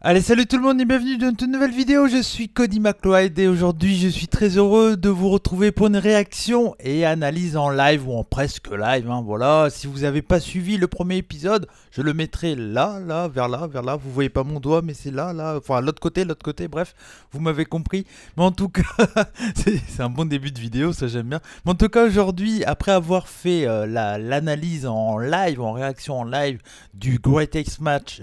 Allez, salut tout le monde et bienvenue dans une toute nouvelle vidéo. Je suis Cody McLeod et aujourd'hui je suis très heureux de vous retrouver pour une réaction et analyse en live ou en presque live. Voilà, si vous n'avez pas suivi le premier épisode, je le mettrai là, vers là, vers là. Vous voyez pas mon doigt, mais c'est là, enfin à l'autre côté. Bref, vous m'avez compris. Mais en tout cas, c'est un bon début de vidéo, ça j'aime bien. Mais en tout cas, aujourd'hui, après avoir fait l'analyse en live, en réaction en live du greatest match,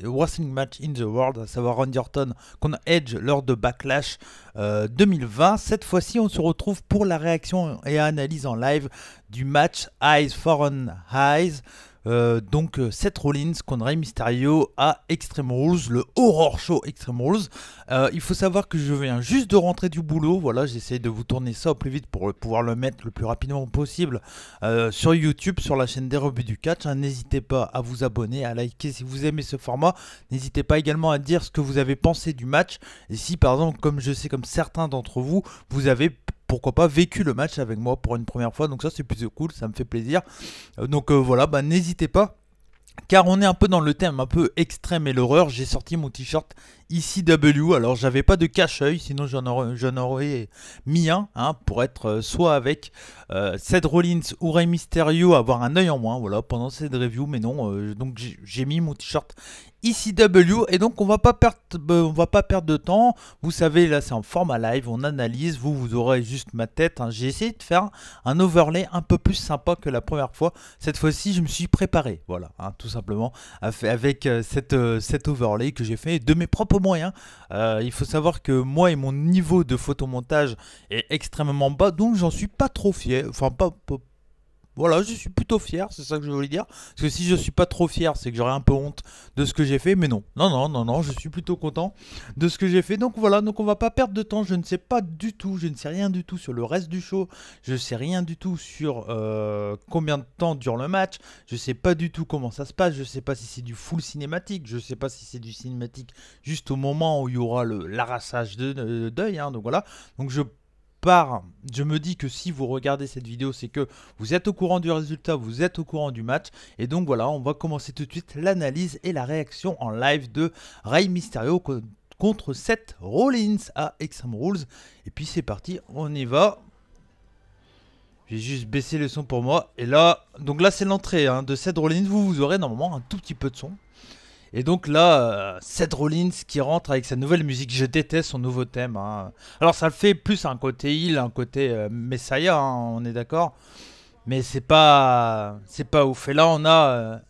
wrestling match in the world, à savoir Randy Orton contre Edge lors de Backlash 2020. Cette fois-ci, on se retrouve pour la réaction et analyse en live du match Eyes for an Eyes. Donc Seth Rollins contre Rey Mysterio à Extreme Rules, le Horror Show Extreme Rules. Il faut savoir que je viens juste de rentrer du boulot, voilà, j'essaie de vous tourner ça au plus vite pour pouvoir le mettre le plus rapidement possible sur YouTube, sur la chaîne des rebuts du catch. N'hésitez pas à vous abonner, à liker si vous aimez ce format. N'hésitez pas également à dire ce que vous avez pensé du match. Et si par exemple, comme je sais, comme certains d'entre vous, vous avez pourquoi pas vécu le match avec moi pour une première fois, donc ça c'est plutôt cool, ça me fait plaisir. Donc voilà, n'hésitez pas. Car on est un peu dans le thème un peu extrême et l'horreur, j'ai sorti mon t-shirt ECW. Alors j'avais pas de cache-œil, sinon j'en aurais mis un pour être soit avec Seth Rollins ou Rey Mysterio, avoir un œil en moins, voilà, pendant cette review. Mais non, donc j'ai mis mon t-shirt ECW et donc on va pas perdre de temps. Vous savez, là c'est en format live, on analyse, vous aurez juste ma tête. J'ai essayé de faire un overlay un peu plus sympa que la première fois. Cette fois-ci je me suis préparé, voilà, tout simplement, avec cet overlay que j'ai fait de mes propres moyens. Il faut savoir que moi et mon niveau de photomontage est extrêmement bas, donc j'en suis pas trop fier, enfin pas voilà, je suis plutôt fier, c'est ça que je voulais dire. Parce que si je suis pas trop fier, c'est que j'aurais un peu honte de ce que j'ai fait. Mais non, je suis plutôt content de ce que j'ai fait. Donc voilà, donc on va pas perdre de temps. Je ne sais pas du tout, je ne sais rien du tout sur le reste du show. Je sais rien du tout sur combien de temps dure le match. Je sais pas du tout comment ça se passe. Je sais pas si c'est du full cinématique. Je sais pas si c'est du cinématique juste au moment où il y aura l'arrassage d'œil. Donc voilà, donc je me dis que si vous regardez cette vidéo, c'est que vous êtes au courant du résultat, vous êtes au courant du match. Et donc voilà, on va commencer tout de suite l'analyse et la réaction en live de Rey Mysterio contre Seth Rollins à Extreme Rules. Et puis c'est parti, on y va. J'ai juste baissé le son pour moi. Et là, donc là c'est l'entrée de Seth Rollins. Vous aurez normalement un tout petit peu de son. Et donc là, Seth Rollins qui rentre avec sa nouvelle musique. Je déteste son nouveau thème. Alors ça le fait plus un côté heal, un côté Messiah, on est d'accord. Mais c'est pas ouf. Et là on a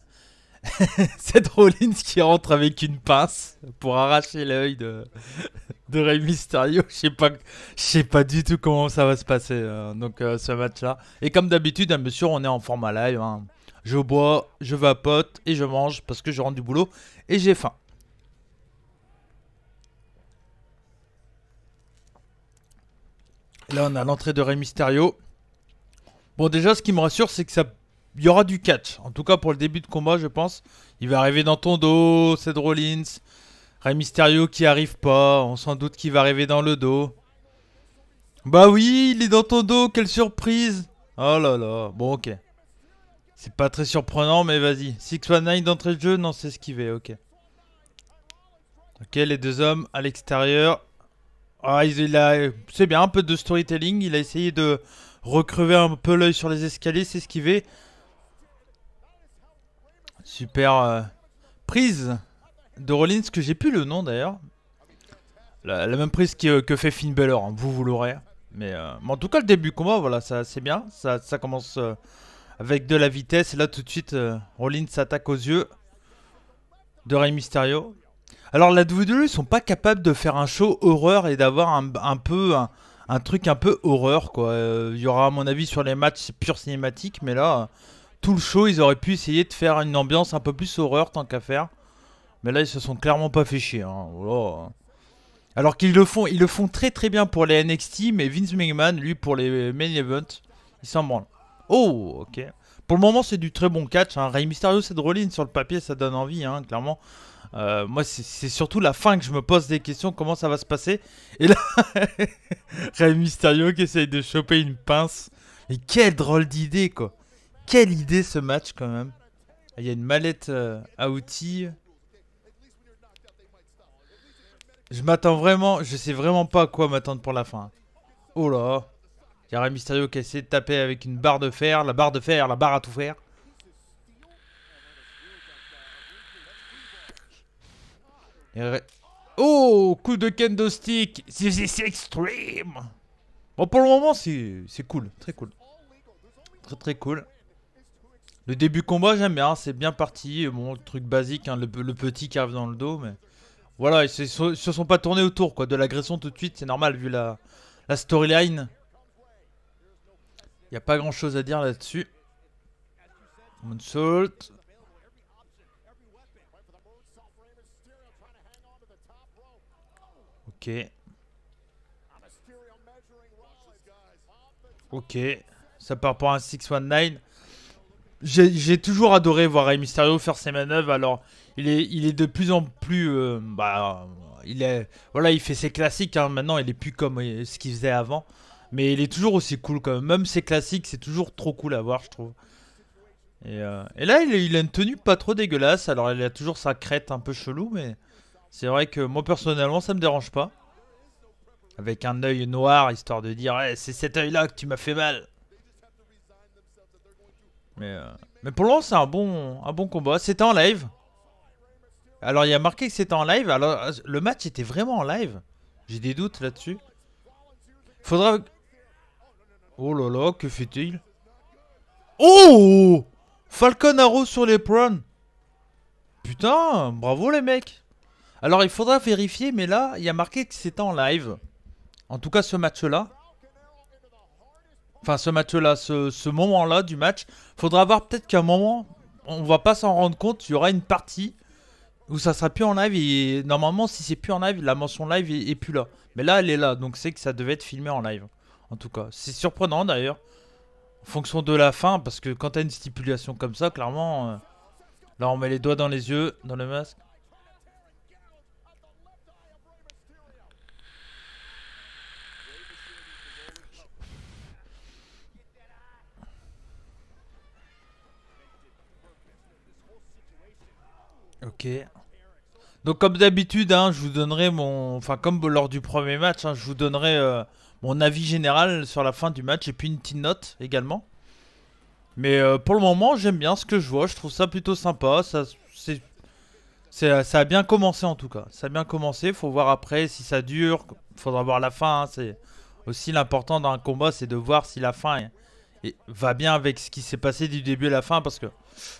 Seth Rollins qui rentre avec une pince pour arracher l'œil de Rey Mysterio. Je sais pas du tout comment ça va se passer. Donc ce match-là. Et comme d'habitude, bien sûr, on est en format live. Je bois, je vapote et je mange parce que je rentre du boulot et j'ai faim. Là, on a l'entrée de Rey Mysterio. Bon, déjà, ce qui me rassure, c'est que il y aura du catch. En tout cas, pour le début de combat, je pense. Il va arriver dans ton dos, Seth Rollins. Rey Mysterio qui arrive pas. On s'en doute qu'il va arriver dans le dos. Bah oui, il est dans ton dos. Quelle surprise. Oh là là. Bon, ok. C'est pas très surprenant, mais vas-y. 619 d'entrée de jeu, non, c'est esquivé, ok. Ok, les deux hommes à l'extérieur. Ah, c'est bien, un peu de storytelling. Il a essayé de recrever un peu l'œil sur les escaliers, c'est esquivé. Super prise de Rollins, que j'ai plus le nom d'ailleurs. La même prise que fait Finn Balor, vous l'aurez. Mais en tout cas, le début du combat, voilà, ça c'est bien. Ça commence avec de la vitesse. Et là, tout de suite, Rollins s'attaque aux yeux de Rey Mysterio. Alors, la WWE, ils sont pas capables de faire un show horreur et d'avoir un truc un peu horreur, quoi. Il y aura, à mon avis, sur les matchs pure cinématique. Mais là, tout le show, ils auraient pu essayer de faire une ambiance un peu plus horreur, tant qu'à faire. Mais là, ils se sont clairement pas fait chier. Voilà. Alors qu'ils ils le font très très bien pour les NXT, mais Vince McMahon, lui, pour les main events, il s'en branle. Oh, ok. Pour le moment, c'est du très bon catch. Rey Mysterio, Seth Rollins, sur le papier, ça donne envie, clairement. Moi, c'est surtout la fin que je me pose des questions, comment ça va se passer. Et là, Rey Mysterio qui essaye de choper une pince. Et quelle drôle d'idée, quoi. Quelle idée ce match, quand même. Il y a une mallette à outils. Je m'attends vraiment, je sais vraiment pas à quoi m'attendre pour la fin. Oh là. Il y a Rey Mysterio qui a essayé de taper avec une barre de fer, la barre de fer, la barre à tout faire. Oh, coup de kendo stick. C'est extreme. Bon, pour le moment, c'est cool, très cool. Très très cool. Le début combat, j'aime bien, c'est bien parti. Bon, le truc basique, hein, le petit qui arrive dans le dos, mais... Voilà, ils se sont pas tournés autour, quoi. De l'agression tout de suite, c'est normal, vu la storyline. Y a pas grand chose à dire là-dessus. Moonsault. Ok. Ok. Ça part pour un 619. J'ai toujours adoré voir Rey Mysterio faire ses manœuvres. Alors, il est de plus en plus... il est... Voilà, il fait ses classiques. Hein. Maintenant, il est plus comme ce qu'il faisait avant. Mais il est toujours aussi cool quand même. Même ses classiques, c'est toujours trop cool à voir, je trouve. Et là, il a une tenue pas trop dégueulasse. Alors, il a toujours sa crête un peu chelou, mais c'est vrai que moi, personnellement, ça me dérange pas. Avec un œil noir, histoire de dire, ouais, c'est cet œil-là que tu m'as fait mal. Mais, euh, mais pour le moment, c'est un bon combat. C'était en live. Alors, il y a marqué que c'était en live. Alors, le match était vraiment en live. J'ai des doutes là-dessus. Faudra... Oh là là, que fait-il? Oh! Falcon Arrow sur les prone. Putain, bravo les mecs. Alors, il faudra vérifier, mais là, il y a marqué que c'était en live. En tout cas, ce match-là. Enfin, ce match-là, ce moment-là du match. Faudra voir peut-être qu'à un moment, on va pas s'en rendre compte. Il y aura une partie où ça sera plus en live. Et normalement, si c'est plus en live, la mention live est plus là. Mais là, elle est là. Donc, c'est que ça devait être filmé en live. En tout cas, c'est surprenant d'ailleurs. En fonction de la fin. Parce que quand t'as une stipulation comme ça, clairement, là, on met les doigts dans les yeux, dans le masque. Ok. Donc comme d'habitude, hein, je vous donnerai mon... Enfin comme lors du premier match, hein, je vous donnerai mon avis général sur la fin du match et puis une petite note également. Mais pour le moment, j'aime bien ce que je vois, je trouve ça plutôt sympa. Ça a bien commencé en tout cas. Ça a bien commencé, faut voir après si ça dure. Faudra voir la fin, hein. C'est aussi l'important dans un combat, c'est de voir si la fin va bien avec ce qui s'est passé du début à la fin. Parce que...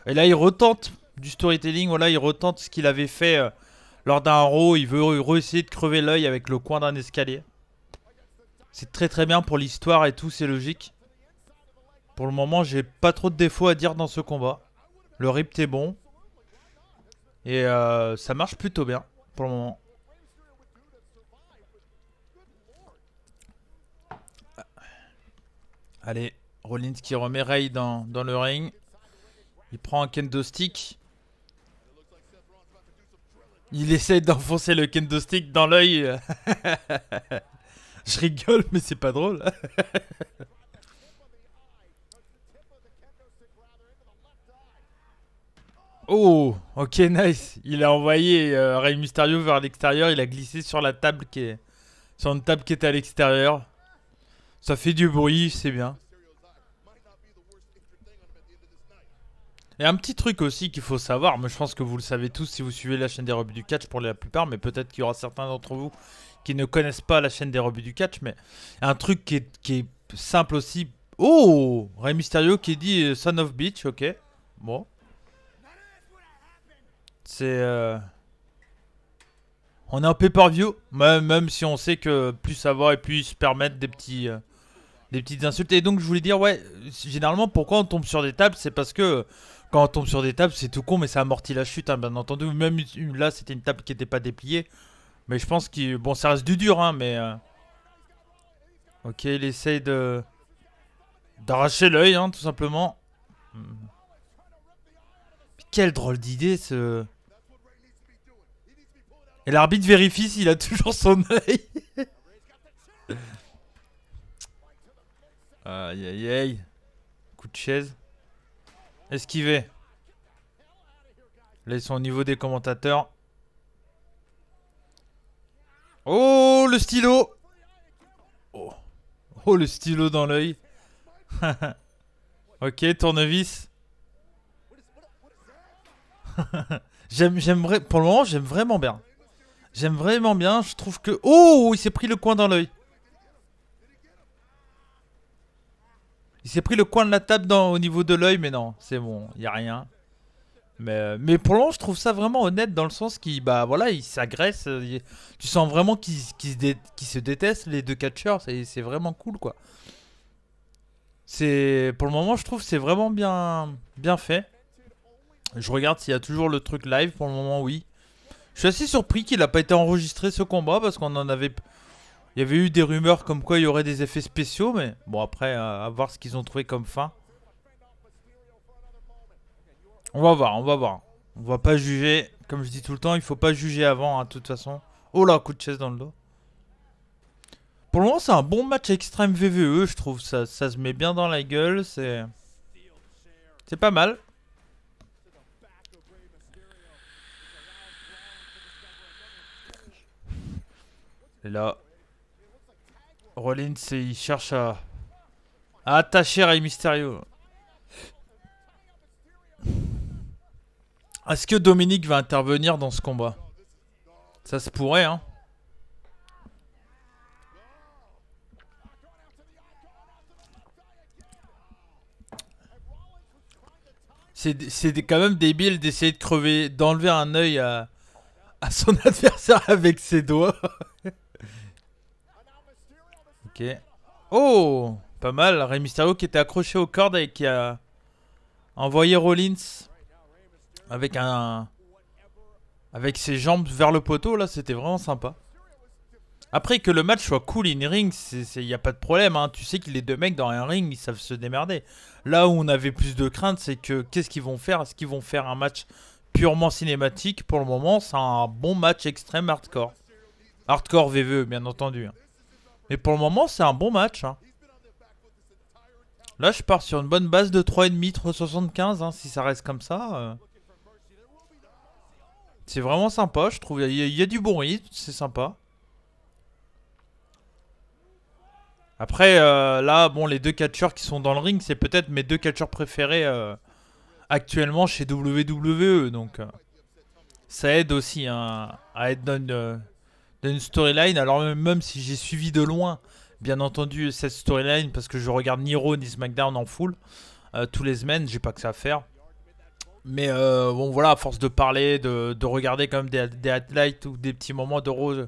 Et là, il retente du storytelling, voilà, il retente ce qu'il avait fait... lors d'un Raw, il veut essayer de crever l'œil avec le coin d'un escalier. C'est très très bien pour l'histoire et tout, c'est logique. Pour le moment, j'ai pas trop de défauts à dire dans ce combat. Le ript est bon. Et ça marche plutôt bien pour le moment. Allez, Rollins qui remet Ray dans le ring. Il prend un kendo stick. Il essaie d'enfoncer le kendo stick dans l'œil. Je rigole, mais c'est pas drôle. Oh, ok, nice. Il a envoyé Rey Mysterio vers l'extérieur. Il a glissé sur la table sur une table qui était à l'extérieur. Ça fait du bruit, c'est bien. Et un petit truc aussi qu'il faut savoir, mais je pense que vous le savez tous si vous suivez la chaîne des Rebuts du Catch pour la plupart, mais peut-être qu'il y aura certains d'entre vous qui ne connaissent pas la chaîne des Rebuts du Catch, mais un truc qui est simple aussi. Oh, Rey Mysterio qui dit Son of Bitch, ok. Bon. C'est... On est en pay-per-view, même si on sait que plus ça va et plus ils se permettent des petites insultes. Et donc je voulais dire, ouais, généralement pourquoi on tombe sur des tables, c'est parce que quand on tombe sur des tables, c'est tout con, mais ça amortit la chute, hein, bien entendu. Même là, c'était une table qui n'était pas dépliée. Mais je pense que, bon, ça reste du dur, hein, mais... Ok, il essaye d'arracher l'œil, hein, tout simplement. Quelle drôle d'idée, ce... Et l'arbitre vérifie s'il a toujours son œil. Aïe aïe aïe. Coup de chaise. Esquivé. Là ils sont au niveau des commentateurs. Oh, le stylo. Oh, oh le stylo dans l'œil. Ok, tournevis. Pour le moment, j'aime vraiment bien. J'aime vraiment bien. Je trouve que... Oh, il s'est pris le coin dans l'œil. Il s'est pris le coin de la table au niveau de l'œil, mais non, c'est bon, il n'y a rien. Mais pour le moment, je trouve ça vraiment honnête dans le sens qu'il bah, voilà, il s'agresse. Tu sens vraiment qu'ils se détestent, les deux catcheurs. C'est vraiment cool, quoi. Pour le moment, je trouve que c'est vraiment bien fait. Je regarde s'il y a toujours le truc live. Pour le moment, oui. Je suis assez surpris qu'il n'a pas été enregistré ce combat parce qu'on en avait... Il y avait eu des rumeurs comme quoi il y aurait des effets spéciaux, mais bon après, à voir ce qu'ils ont trouvé comme fin. On va voir, on va voir. On va pas juger, comme je dis tout le temps, il faut pas juger avant, hein, de toute façon. Oh là, coup de chaise dans le dos. Pour le moment, c'est un bon match extrême VVE, je trouve. Ça se met bien dans la gueule, c'est pas mal. Et là, Rollins, il cherche à attacher Rey Mysterio. Est-ce que Dominique va intervenir dans ce combat? Ça se pourrait, hein. C'est quand même débile d'essayer de crever, d'enlever un œil à son adversaire avec ses doigts. Ok. Oh, pas mal. Rey Mysterio qui était accroché aux cordes et qui a envoyé Rollins avec avec ses jambes vers le poteau. Là, c'était vraiment sympa. Après que le match soit cool in ring, il n'y a pas de problème, hein. Tu sais que les deux mecs dans un ring, ils savent se démerder. Là où on avait plus de crainte, c'est que qu'est-ce qu'ils vont faire? Est-ce qu'ils vont faire un match purement cinématique? Pour le moment, c'est un bon match extrême hardcore. Hardcore VVE, bien entendu, hein. Mais pour le moment, c'est un bon match, hein. Là, je pars sur une bonne base de 3,5, 3,75, hein, si ça reste comme ça. C'est vraiment sympa, je trouve. Il y a du bon rythme, c'est sympa. Après, là, bon, les deux catcheurs qui sont dans le ring, c'est peut-être mes deux catcheurs préférés actuellement chez WWE. Donc, ça aide aussi, hein, à être dans une storyline. Alors, même si j'ai suivi de loin, bien entendu, cette storyline, parce que je regarde ni Raw ni SmackDown en full, tous les semaines, j'ai pas que ça à faire. Mais bon, voilà, à force de parler, de regarder quand même des highlights ou des petits moments de Raw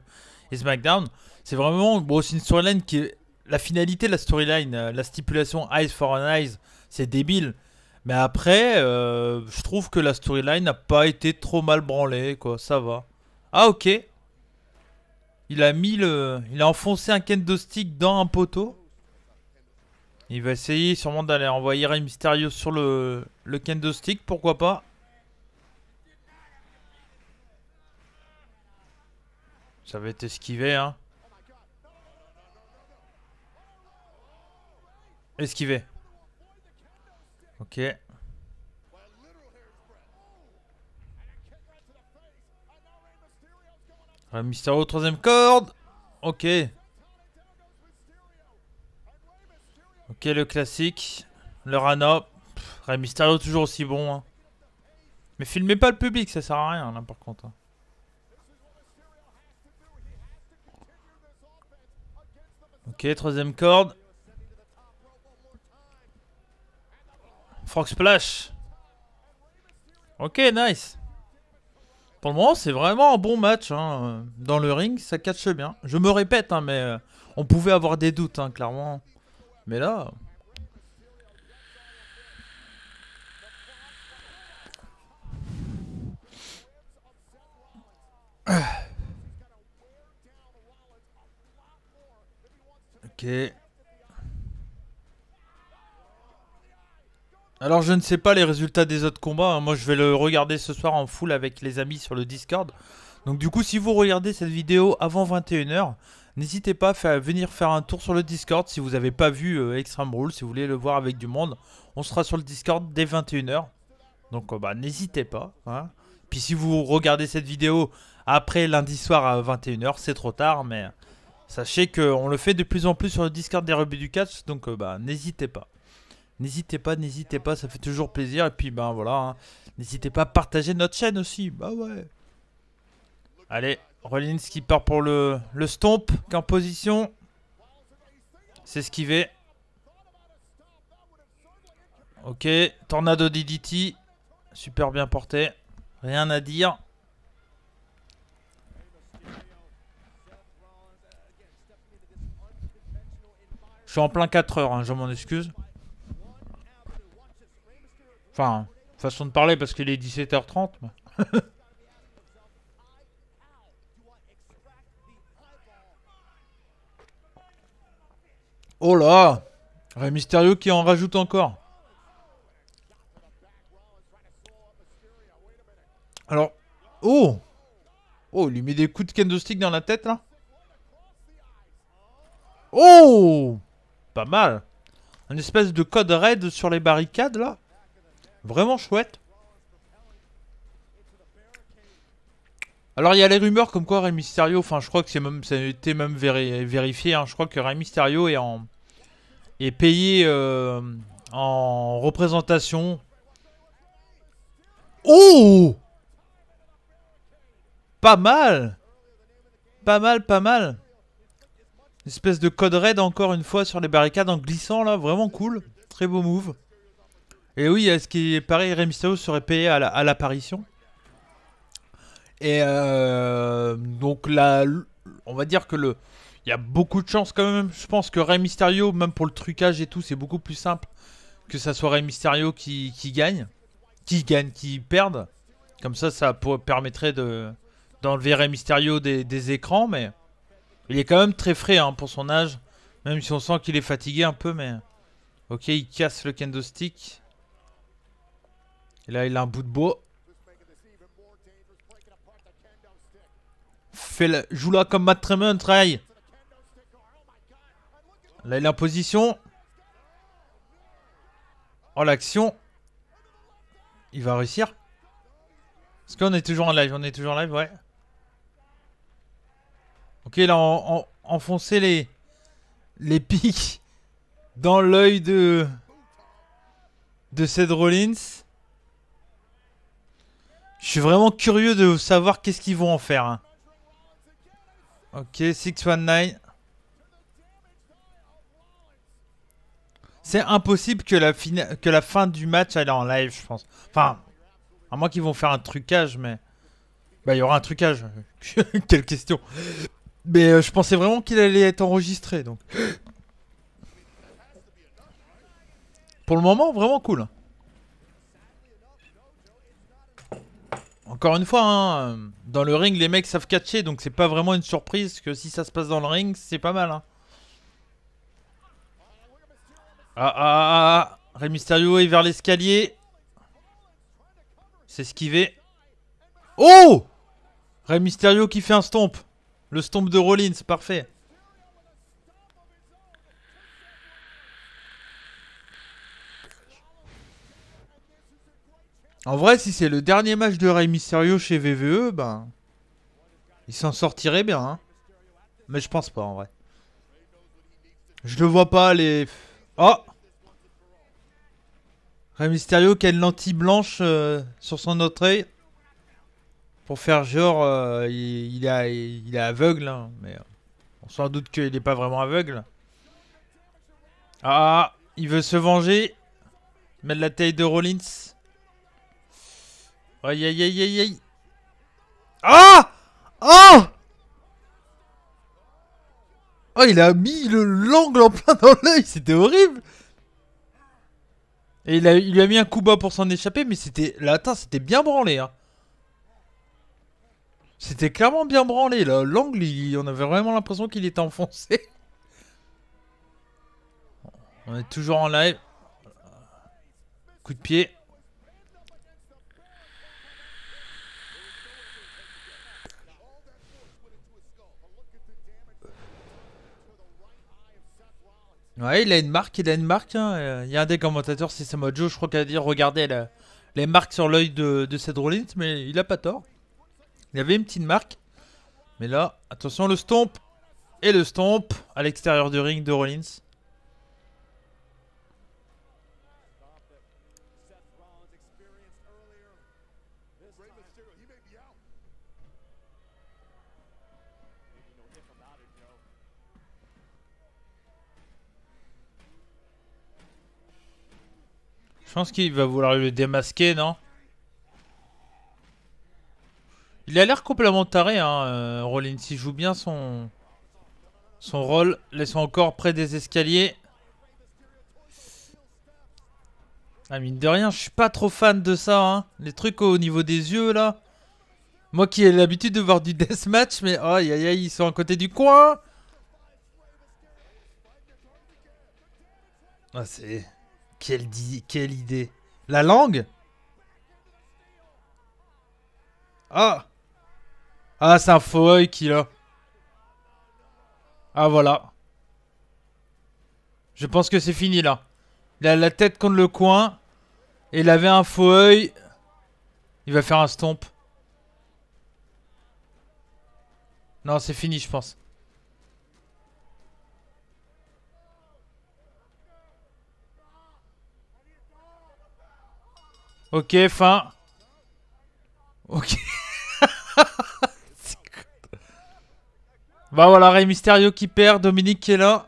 et SmackDown, c'est vraiment bon, c'est une storyline qui est... La finalité de la storyline, la stipulation Eyes for an Eyes, c'est débile. Mais après, je trouve que la storyline n'a pas été trop mal branlée, quoi. Ça va. Ah, ok. Il a enfoncé un kendo stick dans un poteau. Il va essayer sûrement d'aller envoyer Rey Mysterio sur le kendo stick, pourquoi pas. Ça va être esquivé, hein. Esquivé. Ok. Rey Mysterio, troisième corde. Ok. Ok, le classique. Le Rana. Rey Mysterio toujours aussi bon, hein. Mais filmez pas le public, ça sert à rien, là, par contre. Ok, troisième corde. Frog Splash. Ok, nice. Pour le moment, c'est vraiment un bon match, hein. Dans le ring, ça catche bien. Je me répète, hein, mais on pouvait avoir des doutes, hein, clairement. Mais là... Ok. Alors je ne sais pas les résultats des autres combats, hein. Moi je vais le regarder ce soir en full avec les amis sur le Discord. Donc du coup si vous regardez cette vidéo avant 21 h, n'hésitez pas à venir faire un tour sur le Discord si vous n'avez pas vu Extreme Rules, si vous voulez le voir avec du monde. On sera sur le Discord dès 21 h. Donc bah, n'hésitez pas, hein. Puis si vous regardez cette vidéo après lundi soir à 21h, c'est trop tard, mais sachez qu'on le fait de plus en plus sur le Discord des Rebeux du Catch, donc bah n'hésitez pas. N'hésitez pas, ça fait toujours plaisir. Et puis ben voilà, hein. N'hésitez pas à partager notre chaîne aussi, bah ouais. Allez, Rollins qui part pour le stomp, qui est en position. C'est esquivé. Ok, Tornado DDT. Super bien porté. Rien à dire. Je suis en plein 4 heures, hein, je m'en excuse. Enfin, façon de parler parce qu'il est 17h30. Oh là, Rey Mysterio qui en rajoute encore. Alors, oh, il lui met des coups de kendo stick dans la tête là. Oh, pas mal. Un espèce de code raid sur les barricades là. Vraiment chouette. Alors il y a les rumeurs comme quoi Rey Mysterio, enfin je crois que ça a été même vérifié, hein. Je crois que Rey Mysterio est payé en représentation. Oh, pas mal. Pas mal. Une espèce de code raid encore une fois sur les barricades en glissant là, vraiment cool. Très beau move. Et oui, ce qui est pareil, Rey Mysterio serait payé à l'apparition. Et donc là, on va dire que il y a beaucoup de chance quand même. Je pense que Rey Mysterio, même pour le trucage et tout, c'est beaucoup plus simple que ça soit Rey Mysterio qui gagne. Qui perde. Comme ça permettrait d'enlever Rey Mysterio des écrans, mais il est quand même très frais hein, pour son âge. Même si on sent qu'il est fatigué un peu, mais... Ok, il casse le kendo stick. Et là, il a un bout de bois. Joue-la comme Matt Tremont, Ray. Là, il est en position. Oh, l'action. Il va réussir. Est-ce qu'on est toujours en live? On est toujours en live, ouais. Ok, là, enfoncer les pics dans l'œil de Seth Rollins. Je suis vraiment curieux de savoir qu'est-ce qu'ils vont en faire. Hein. Ok, 619. C'est impossible que la fin du match aille en live, je pense. Enfin, à moins qu'ils vont faire un trucage, mais... Bah, il y aura un trucage. Quelle question. Mais je pensais vraiment qu'il allait être enregistré, donc... Pour le moment, vraiment cool. Encore une fois, hein, dans le ring, les mecs savent catcher, donc c'est pas vraiment une surprise que si ça se passe dans le ring, c'est pas mal. Hein. Rey Mysterio est vers l'escalier. C'est esquivé. Oh, Rey Mysterio qui fait un stomp. Le stomp de Rollins, parfait. En vrai, si c'est le dernier match de Rey Mysterio chez WWE, ben... il s'en sortirait bien, hein. Mais je pense pas, en vrai. Je le vois pas, les... Oh, Rey Mysterio qui a une lentille blanche sur son autre œil. Pour faire genre, il est aveugle, hein, mais... on s'en doute qu'il n'est pas vraiment aveugle. Ah, il veut se venger. Mettre la taille de Rollins. Aïe aïe aïe aïe aïe. Ah! Oh! Oh, il a mis l'angle en plein dans l'œil, c'était horrible. Et il lui a mis un coup bas pour s'en échapper, mais c'était... Là, attends, c'était bien branlé, hein. C'était clairement bien branlé, là. L'angle, on avait vraiment l'impression qu'il était enfoncé. On est toujours en live. Coup de pied. Ouais, il a une marque, hein. Il y a un des commentateurs, c'est Samoa Joe, je crois qu'il a dit, regardez les marques sur l'œil de Seth Rollins, mais il a pas tort. Il y avait une petite marque. Mais là, attention, le stomp. Et le stomp à l'extérieur du ring de Rollins. Je pense qu'il va vouloir le démasquer, non? Il a l'air complètement taré, hein, Rollins. Il joue bien son rôle. Laissons encore près des escaliers. Ah, mine de rien, je suis pas trop fan de ça, hein. Les trucs au niveau des yeux, là. Moi qui ai l'habitude de voir du deathmatch, mais aïe aïe aïe, ils sont à côté du coin. Ah, c'est... Quelle idée. La langue? Ah. Ah, c'est un faux œil qu'il a. Ah, voilà. Je pense que c'est fini, là. Il a la tête contre le coin. Et il avait un faux œil. Il va faire un stomp. Non, c'est fini, je pense. Ok, fin. Ok. Bah voilà, Rey Mysterio qui perd, Dominique qui est là.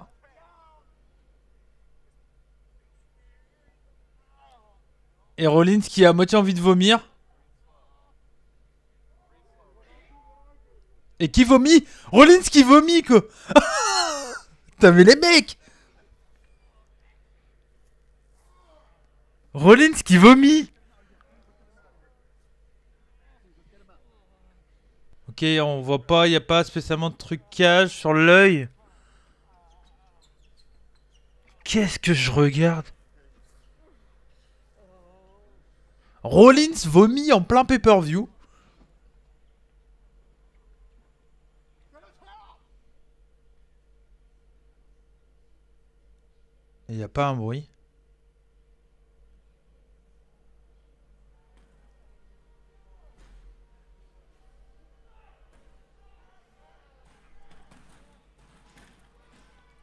Et Rollins qui a à moitié envie de vomir. Et qui vomit? Rollins qui vomit, quoi. T'as vu les mecs? Rollins qui vomit. Ok, on voit pas, y a pas spécialement de trucage sur l'œil. Qu'est-ce que je regarde? Rollins vomit en plein pay-per-view. Et y a pas un bruit.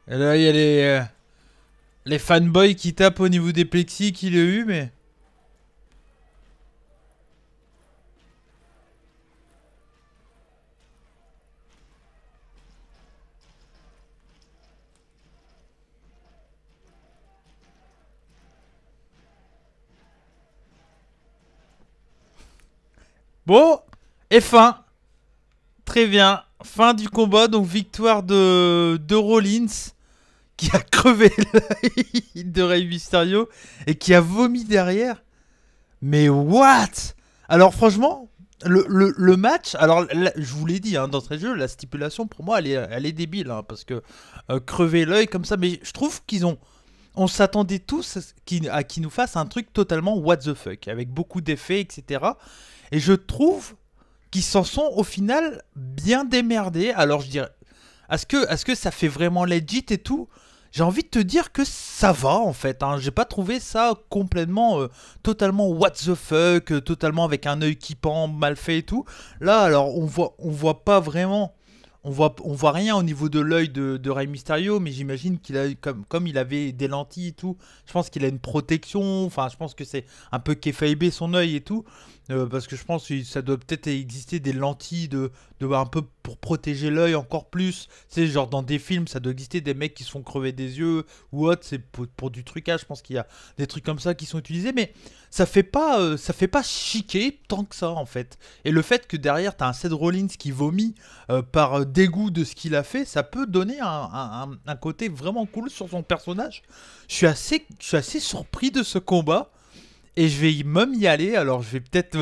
Et là, il y a les fanboys qui tapent au niveau des plexis qu'il a eu, mais... Bon, et fin. Très bien. Fin du combat, donc victoire de Rollins, qui a crevé l'œil de Rey Mysterio et qui a vomi derrière. Mais what? Alors franchement, le match, alors là, je vous l'ai dit hein, d'entrée de jeu, la stipulation pour moi elle est débile hein, parce que crever l'œil comme ça, mais je trouve on s'attendait tous à qu'ils nous fassent un truc totalement what the fuck, avec beaucoup d'effets, etc. Et je trouve qu'ils s'en sont au final bien démerdés. Alors je dirais, est-ce que ça fait vraiment legit et tout? J'ai envie de te dire que ça va en fait. Hein. J'ai pas trouvé ça complètement, totalement what the fuck, totalement avec un œil qui pend, mal fait et tout. Là, alors on voit pas vraiment, on voit rien au niveau de l'œil de Rey Mysterio, mais j'imagine qu'il a comme il avait des lentilles et tout. Je pense qu'il a une protection. Enfin, je pense que c'est un peu kayfabé son œil et tout. Parce que je pense que ça doit peut-être exister des lentilles un peu pour protéger l'œil encore plus. Tu sais, genre dans des films, ça doit exister des mecs qui se font crever des yeux ou autre. C'est pour du trucage. Je pense qu'il y a des trucs comme ça qui sont utilisés, mais ça fait pas chiquer tant que ça en fait. Et le fait que derrière t'as un Seth Rollins qui vomit par dégoût de ce qu'il a fait, ça peut donner un côté vraiment cool sur son personnage. Je suis assez surpris de ce combat. Et je vais même y aller, alors je vais peut-être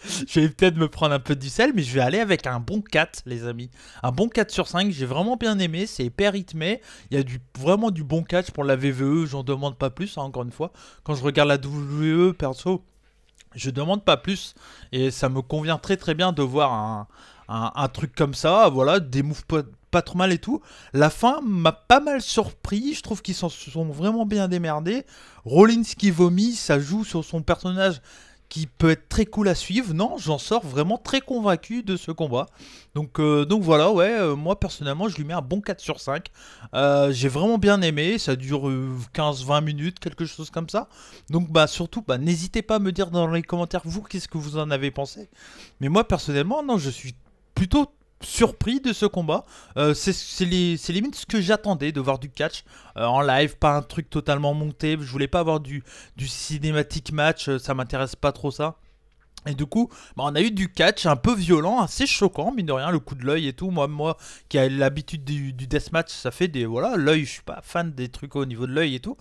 je vais peut-être me prendre un peu du sel, mais je vais aller avec un bon 4, les amis. Un bon 4 sur 5, j'ai vraiment bien aimé, c'est hyper rythmé. Il y a vraiment du bon catch pour la VVE, j'en demande pas plus, hein, encore une fois. Quand je regarde la WWE, perso, je demande pas plus. Et ça me convient très très bien de voir un truc comme ça, voilà, des moves pas trop mal et tout. La fin m'a pas mal surpris, je trouve qu'ils s'en sont vraiment bien démerdés. Rollins qui vomit, ça joue sur son personnage qui peut être très cool à suivre. Non, j'en sors vraiment très convaincu de ce combat. Donc voilà, ouais, moi personnellement, je lui mets un bon 4 sur 5. J'ai vraiment bien aimé, ça dure 15-20 minutes, quelque chose comme ça. Donc bah surtout, bah, n'hésitez pas à me dire dans les commentaires, vous, qu'est-ce que vous en avez pensé. Mais moi personnellement, non, je suis plutôt surpris de ce combat. C'est limite ce que j'attendais de voir du catch en live, pas un truc totalement monté. Je voulais pas avoir du cinématique match, ça m'intéresse pas trop ça. Et du coup, bah, on a eu du catch un peu violent, assez choquant, mine de rien, le coup de l'œil et tout. Moi qui ai l'habitude du deathmatch, ça fait des... Voilà, l'œil, je suis pas fan des trucs au niveau de l'œil et tout.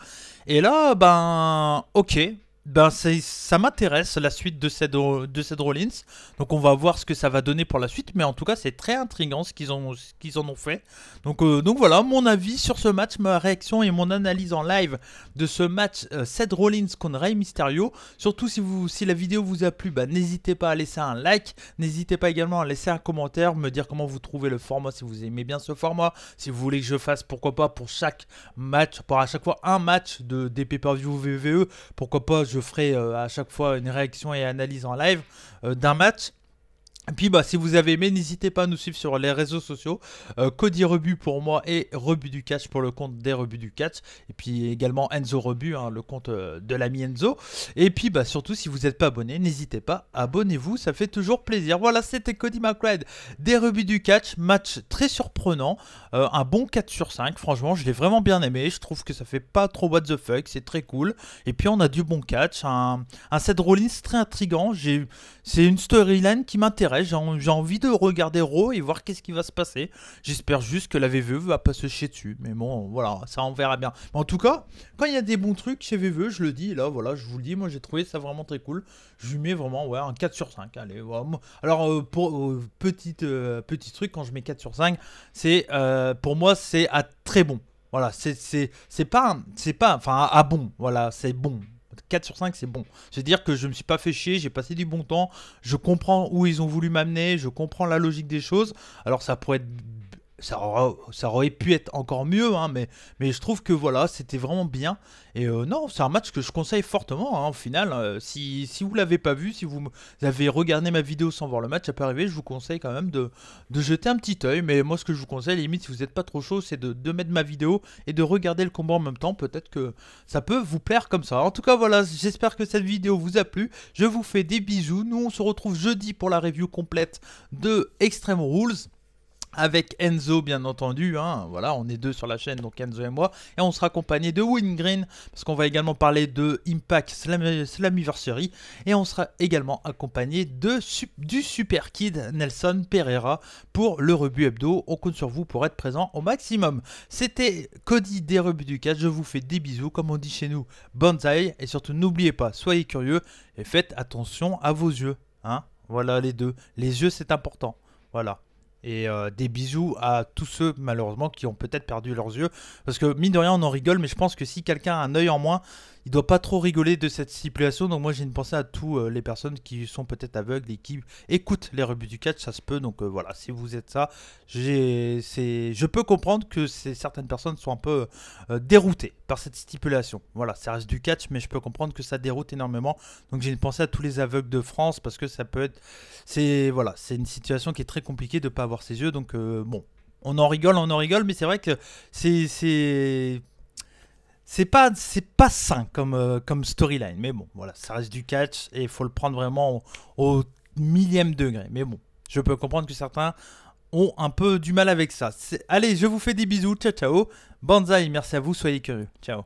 Et là, ben, ok. Ben ça m'intéresse la suite de cette Rollins. Donc on va voir ce que ça va donner pour la suite. Mais en tout cas c'est très intriguant ce qu'ils en ont fait. Donc voilà mon avis sur ce match, ma réaction et mon analyse en live de ce match Seth Rollins contre Rey Mysterio. Surtout si la vidéo vous a plu, bah, n'hésitez pas à laisser un like. N'hésitez pas également à laisser un commentaire, me dire comment vous trouvez le format, si vous aimez bien ce format. Si vous voulez que je fasse pourquoi pas pour chaque match, pour à chaque fois un match des pay-per-view VVE. Pourquoi pas je ferai à chaque fois une réaction et analyse en live d'un match. Et puis bah si vous avez aimé, n'hésitez pas à nous suivre sur les réseaux sociaux. Cody Rebut pour moi et Rebut du Catch pour le compte des Rebuts du Catch. Et puis également Enzo Rebut, hein, le compte de l'ami Enzo. Et puis bah surtout si vous n'êtes pas abonné, n'hésitez pas, abonnez-vous, ça fait toujours plaisir. Voilà, c'était Cody McLeod des Rebuts du Catch. Match très surprenant, un bon 4 sur 5. Franchement, je l'ai vraiment bien aimé. Je trouve que ça fait pas trop what the fuck, c'est très cool. Et puis on a du bon catch, un Seth Rollins très intriguant. C'est une storyline qui m'intéresse. J'ai envie de regarder Raw et voir qu'est-ce qui va se passer. J'espère juste que la VVE va pas se chier dessus. Mais bon, voilà, ça on verra bien. Mais en tout cas, quand il y a des bons trucs chez VVE, je le dis. Et là, voilà, je vous le dis. Moi, j'ai trouvé ça vraiment très cool. Je lui mets vraiment ouais, un 4 sur 5. Allez, voilà. Alors, pour petit truc, quand je mets 4 sur 5, c'est pour moi, c'est à très bon. Voilà, c'est pas, enfin, à bon. Voilà, c'est bon. 4 sur 5 c'est bon. C'est-à-dire que je me suis pas fait chier, j'ai passé du bon temps, je comprends où ils ont voulu m'amener, je comprends la logique des choses. Alors ça pourrait être... Ça aurait pu être encore mieux, hein, mais je trouve que voilà, c'était vraiment bien. Et non, c'est un match que je conseille fortement, hein, au final. Si vous ne l'avez pas vu, si vous avez regardé ma vidéo sans voir le match, ça peut arriver, je vous conseille quand même de jeter un petit œil. Mais moi, ce que je vous conseille, limite, si vous n'êtes pas trop chaud, c'est de mettre ma vidéo et de regarder le combat en même temps. Peut-être que ça peut vous plaire comme ça. En tout cas, voilà, j'espère que cette vidéo vous a plu. Je vous fais des bisous. Nous, on se retrouve jeudi pour la review complète de Extreme Rules. Avec Enzo bien entendu, hein. Voilà, on est deux sur la chaîne, donc Enzo et moi. Et on sera accompagné de Wingreen, parce qu'on va également parler de Impact Slammiversary. Et on sera également accompagné du Super Kid Nelson Pereira pour le Rebut Hebdo. On compte sur vous pour être présent au maximum. C'était Cody des Rebuts du Catch, je vous fais des bisous, comme on dit chez nous, bonsaï. Et surtout n'oubliez pas, soyez curieux et faites attention à vos yeux, hein. Voilà les deux, les yeux c'est important, voilà. Et des bisous à tous ceux, malheureusement, qui ont peut-être perdu leurs yeux. Parce que, mine de rien, on en rigole, mais je pense que si quelqu'un a un œil en moins, il doit pas trop rigoler de cette stipulation. Donc moi, j'ai une pensée à tous les personnes qui sont peut-être aveugles et qui écoutent les rebuts du catch, ça se peut. Donc voilà, si vous êtes ça, je peux comprendre que certaines personnes sont un peu déroutées par cette stipulation. Voilà, ça reste du catch, mais je peux comprendre que ça déroute énormément. Donc j'ai une pensée à tous les aveugles de France, parce que ça peut être... Voilà, c'est une situation qui est très compliquée de ne pas avoir ses yeux. Donc bon, on en rigole, mais c'est vrai que c'est pas sain comme storyline. Mais bon, voilà, ça reste du catch et il faut le prendre vraiment au millième degré. Mais bon, je peux comprendre que certains ont un peu du mal avec ça. Allez, je vous fais des bisous, ciao ciao. Banzai, merci à vous, soyez curieux. Ciao.